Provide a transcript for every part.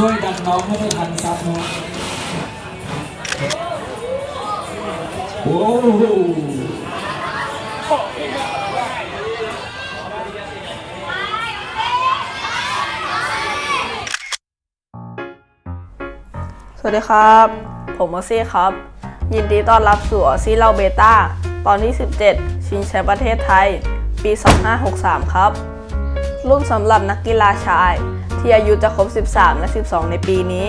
ช่วยดันน้องให้ได้ทันซับน้องโอ้โหสวัสดีครับ ผมออซี่ครับ ยินดีต้อนรับสู่ออซี่เล่าเบต้าตอนที่ 17 ชิงแชมป์ประเทศไทย ปี 2563 ครับ รุ่นสำหรับนักกีฬาชายที่อายุจะครบ 13 และ 12 ในปีนี้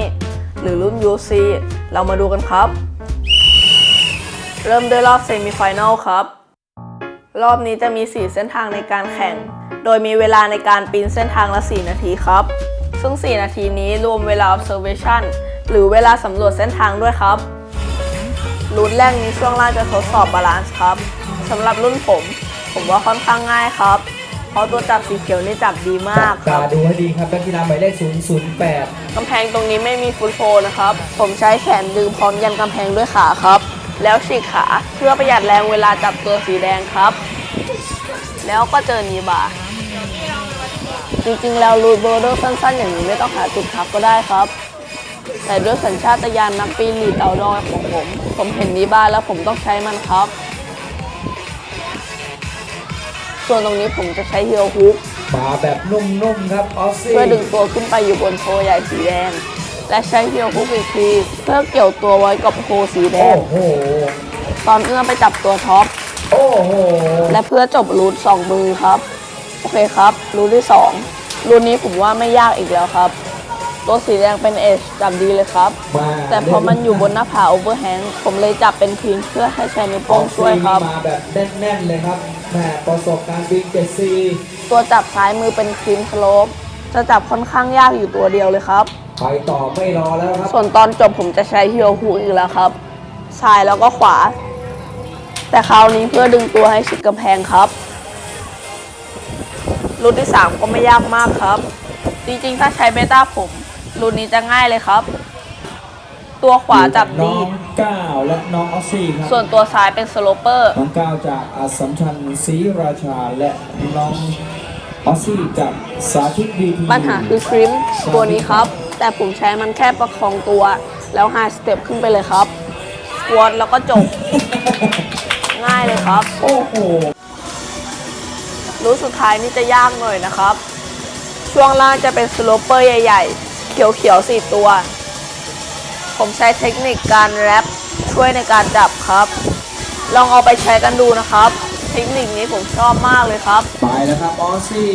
หรือรุ่น UC เรามาดูกันครับ เริ่มด้วยรอบเซมิไฟแนลครับ รอบนี้จะมี 4 เส้นทางในการแข่ง โดยมีเวลาในการปีนเส้นทางละ 4 นาทีครับ ซึ่ง 4 นาทีนี้รวมเวลา observation หรือเวลาสำรวจเส้นทางด้วยครับรูทแรกนี้ช่วงล่างจะทดสอบบาลานซ์ครับสำหรับรุ่นผมว่าค่อนข้างง่ายครับเพราะตัวจับสีเขียวนี่จับดีมากค ตา รับ ดูให้ดีครับนักกีฬาหมายเลข008กำแพงตรงนี้ไม่มีฟุตโฟนะครับผมใช้แขนดึงพร้อมยันกำแพงด้วยขาครับแล้วฉีกขาเพื่อประหยัดแรงเวลาจับตัวสีแดงครับแล้วก็เจอนีบาร์จริงๆแล้วรูทโบว์เดอร์สั้นๆอย่างนี้ไม่ต้องหาจุดทับก็ได้ครับแต่ด้วยสัญชาตญาณนักปีนลีดเอาท์ดอร์ของผมเห็นนีบาร์แล้วผมต้องใช้มันครับส่วนตรงนี้ผมจะใช้เฮีลฮุกมาแบบนุ่มๆครับออสซี่ช่วยดึงตัวขึ้นไปอยู่บนโชว์ใหญ่สีแดงและใช้เฮีลฮุกอีกทีเพื่อเกี่ยวตัวไว้กับโชว์สีแดงโอ้โหตอนเอื้อมไปจับตัวท็อปโอ้โหและเพื่อจบรูท2 มือครับโอเคครับรูทที่2รูทนี้ผมว่าไม่ยากอีกแล้วครับตัวสีแดงเป็นเอชจับดีเลยครับแต่พอมันอยู่บนหน้าผาโอเวอร์แฮงก์ผมเลยจับเป็นพินเพื่อให้ใช้นิ้วโป้งช่วยครับมาแบบแน่นๆเลยครับแหมประสบการณ์บิน7Cตัวจับซ้ายมือเป็นคลีนสโลปจะจับค่อนข้างยากอยู่ตัวเดียวเลยครับไปต่อไม่รอแล้วครับส่วนตอนจบผมจะใช้ฮิลฮูอีกแล้วครับซ้ายแล้วก็ขวาแต่คราวนี้เพื่อดึงตัวให้ชิดกำแพงครับรูทที่3ก็ไม่ยากมากครับจริงๆถ้าใช้เบต้าผมรูทนี้จะง่ายเลยครับตัวขวาจับดีน้องก้าวและน้องออสซี่ครับส่วนตัวซ้ายเป็นสโลเปอร์น้องก้าวจากอัสสัมชัญศรีราชาและน้องออสซี่จากสาธิตดีทีปัญหาคือคริมตัวนี้ครับแต่ผมใช้มันแค่ประคองตัวแล้ว5สเต็ปขึ้นไปเลยครับสควอตแล้วก็จบ ง่ายเลยครับโอ้โหรูทสุดท้ายนี่จะยากหน่อยนะครับช่วงล่างจะเป็นสโลเปอร์ใหญ่ๆเขียวๆ4 ตัวผมใช้เทคนิคการแรปช่วยในการจับครับลองเอาไปใช้กันดูนะครับเทคนิคนี้ผมชอบมากเลยครับไปแล้วครับออสซี่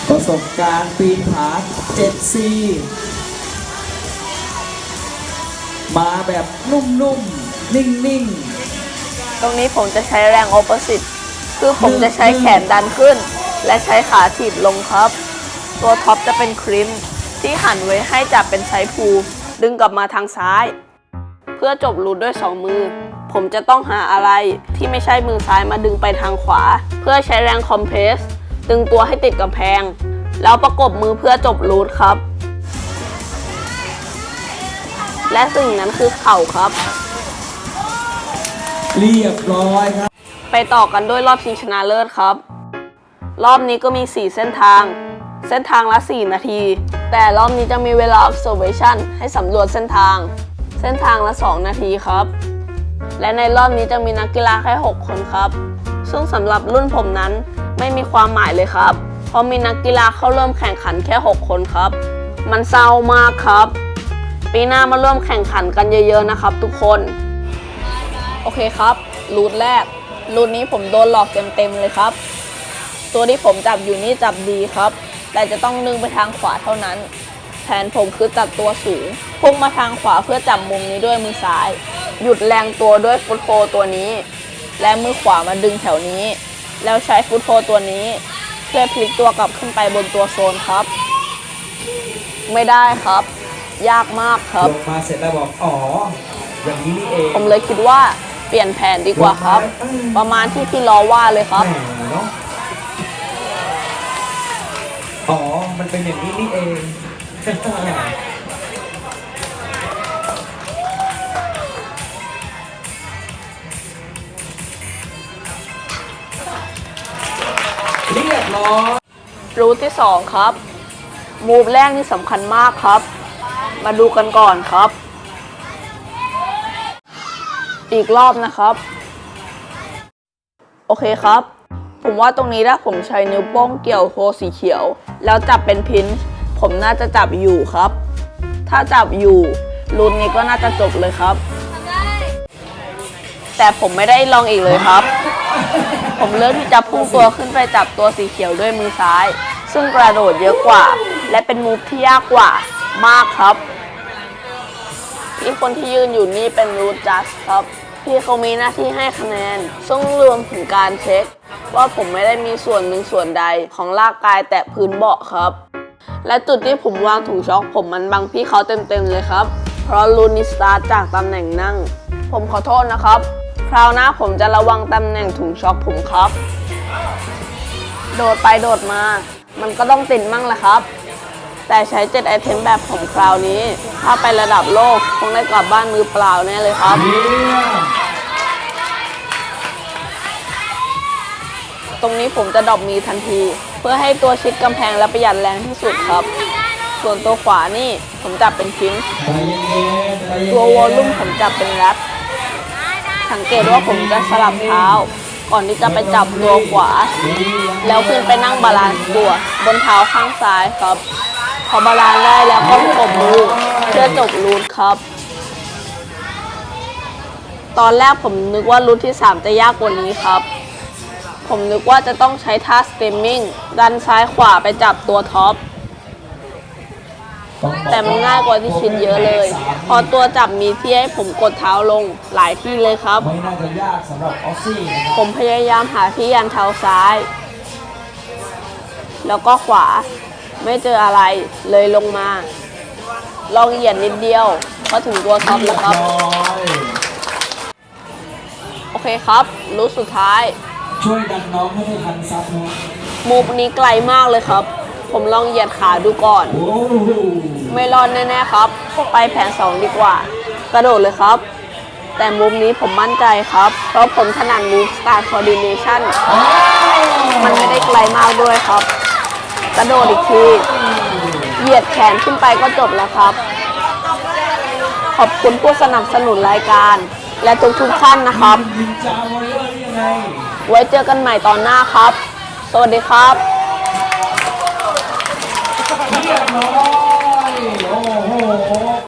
ประสบการณ์ปีนผา 7C มาแบบนุ่มๆนิ่งๆตรงนี้ผมจะใช้แรงโอเปอร์สิตคือผมจะใช้แขนดันขึ้นและใช้ขาถีบลงครับตัวท็อปจะเป็นครีมที่หันไว้ให้จับเป็นไซพูดึงกลับมาทางซ้ายเพื่อจบรูทด้วย2 มือผมจะต้องหาอะไรที่ไม่ใช่มือซ้ายมาดึงไปทางขวาเพื่อใช้แรงคอมเพรสดึงตัวให้ติดกำแพงแล้วประกบมือเพื่อจบรูทครับและสิ่งนั้นคือเข่าครับเรียบร้อยครับไปต่อกันด้วยรอบชิงชนะเลิศครับรอบนี้ก็มี4 เส้นทางละ 4 นาทีแต่รอบนี้จะมีเวลา observation ให้สำรวจเส้นทางละ 2 นาทีครับและในรอบนี้จะมีนักกีฬาแค่6 คนครับซึ่งสำหรับรุ่นผมนั้นไม่มีความหมายเลยครับเพราะมีนักกีฬาเข้าร่วมแข่งขันแค่6 คนครับมันเศร้ามากครับปีหน้ามาร่วมแข่งขันกันเยอะๆนะครับทุกคนโอเคครับรูทแรกรูทนี้ผมโดนหลอกเต็มๆเลยครับตัวที่ผมจับอยู่นี่จับดีครับแต่จะต้องดึงไปทางขวาเท่านั้นแผนผมคือจับตัวสูงพุ่งมาทางขวาเพื่อจับมุมนี้ด้วยมือซ้ายหยุดแรงตัวด้วยฟุตโฟตัวนี้และมือขวามาดึงแถวนี้แล้วใช้ฟุตโฟตัวนี้เพื่อพลิกตัวกลับขึ้นไปบนตัวโซนครับไม่ได้ครับยากมากครับลงมาเสร็จแล้วบอกอ๋ออย่างนี้นี่เองผมเลยคิดว่าเปลี่ยนแผนดีกว่าครับประมาณที่พี่ล้อว่าเลยครับอ๋อมันเป็นอย่างนี้นี่เอง ร้อย รูทที่2ครับมูฟแรกนี่สำคัญมากครับ มาดูกันก่อนครับ อีกรอบนะครับ โอเคครับ ผมว่าตรงนี้ถ้าผมใช้นิ้วโป้งเกี่ยวโฮสีเขียว แล้วจับเป็นพินผมน่าจะจับอยู่ครับ ถ้าจับอยู่รูทนี้ก็น่าจะจบเลยครับ แต่ผมไม่ได้ลองอีกเลยครับ ผมเลือกที่จะพุ่งตัวขึ้นไปจับตัวสีเขียวด้วยมือซ้าย ซึ่งกระโดดเยอะกว่า และเป็นมูฟที่ยากกว่ามากครับพี่คนที่ยืนอยู่นี่เป็นรูทจัสครับพี่เขามีหน้าที่ให้คะแนนซึ่งรวมถึงการเช็ค ว่าผมไม่ได้มีส่วนหนึ่งส่วนใดของร่างกายแตะพื้นเบาะครับ และจุดที่ผมวางถุงช็อคผมมันบังพี่เขาเต็มๆเลยครับ เพราะรูทนี้สตาร์ทจากตำแหน่งนั่ง ผมขอโทษนะครับ คราวหน้าผมจะระวังตำแหน่งถุงช็อคผมครับ โดดไปโดดมา มันก็ต้องติดมั่งแหละครับ แต่ใช้7ไอเทมแบบผมคราวนี้ ถ้าไประดับโลกคงได้กลับบ้านมือเปล่าแน่เลยครับ เยี่ยม ตรงนี้ผมจะดรอปมีทันที เพื่อให้ตัวชิดกำแพงและประหยัดแรงที่สุดครับ ส่วนตัวขวานี่ผมจับเป็นพิน ใจเย็นๆใจเย็นๆ ตัววอลลุ่มผมจับเป็นแรปสังเกตว่าผมจะสลับเท้า ก่อนที่จะไปจับตัวขวา แล้วขึ้นไปนั่งบาลานซ์ตัวบนเท้าข้างซ้ายครับ พอบาลานซ์ได้แล้วก็ปมมือเพื่อจบรูทครับ ตอนแรกผมนึกว่ารูทที่ 3 จะยากกว่านี้ครับ ผมนึกว่าจะต้องใช้ท่าสเตมมิ่งดันซ้ายขวาไปจับตัวท็อป แต่มันง่ายกว่าที่คิดเยอะเลย พอตัวจับมีที่ให้ผมกดเท้าลงหลายที่เลยครับ ไม่น่าจะยากสำหรับออสซี่นะครับ ผมพยายามหาที่ยันเท้าซ้าย แล้วก็ขวาไม่เจออะไรเลยลงมา ลองเหยียดนิดเดียวก็ถึงตัวท็อปแล้วครับ ร้อย โอเคครับรูทสุดท้าย ช่วยดันน้องให้ได้ทันซับนะ มูฟนี้ไกลมากเลยครับ ผมลองเหยียดขาดูก่อน โอ้โห ไม่รอดแน่ๆครับ ไปแผน 2 ดีกว่า กระโดดเลยครับ แต่มูฟนี้ผมมั่นใจครับ เพราะผมถนัดมูฟ Start Coordination มันไม่ได้ไกลมากด้วยครับ กระโดดอีกที เหยียดแขนขึ้นไปก็จบแล้วครับ ขอบคุณผู้สนับสนุนรายการ และทุกๆท่านนะครับ ยิงจาวอลเลอร์ยังไง ไว้เจอกันใหม่ตอนหน้าครับ สวัสดีครับ เรียบร้อย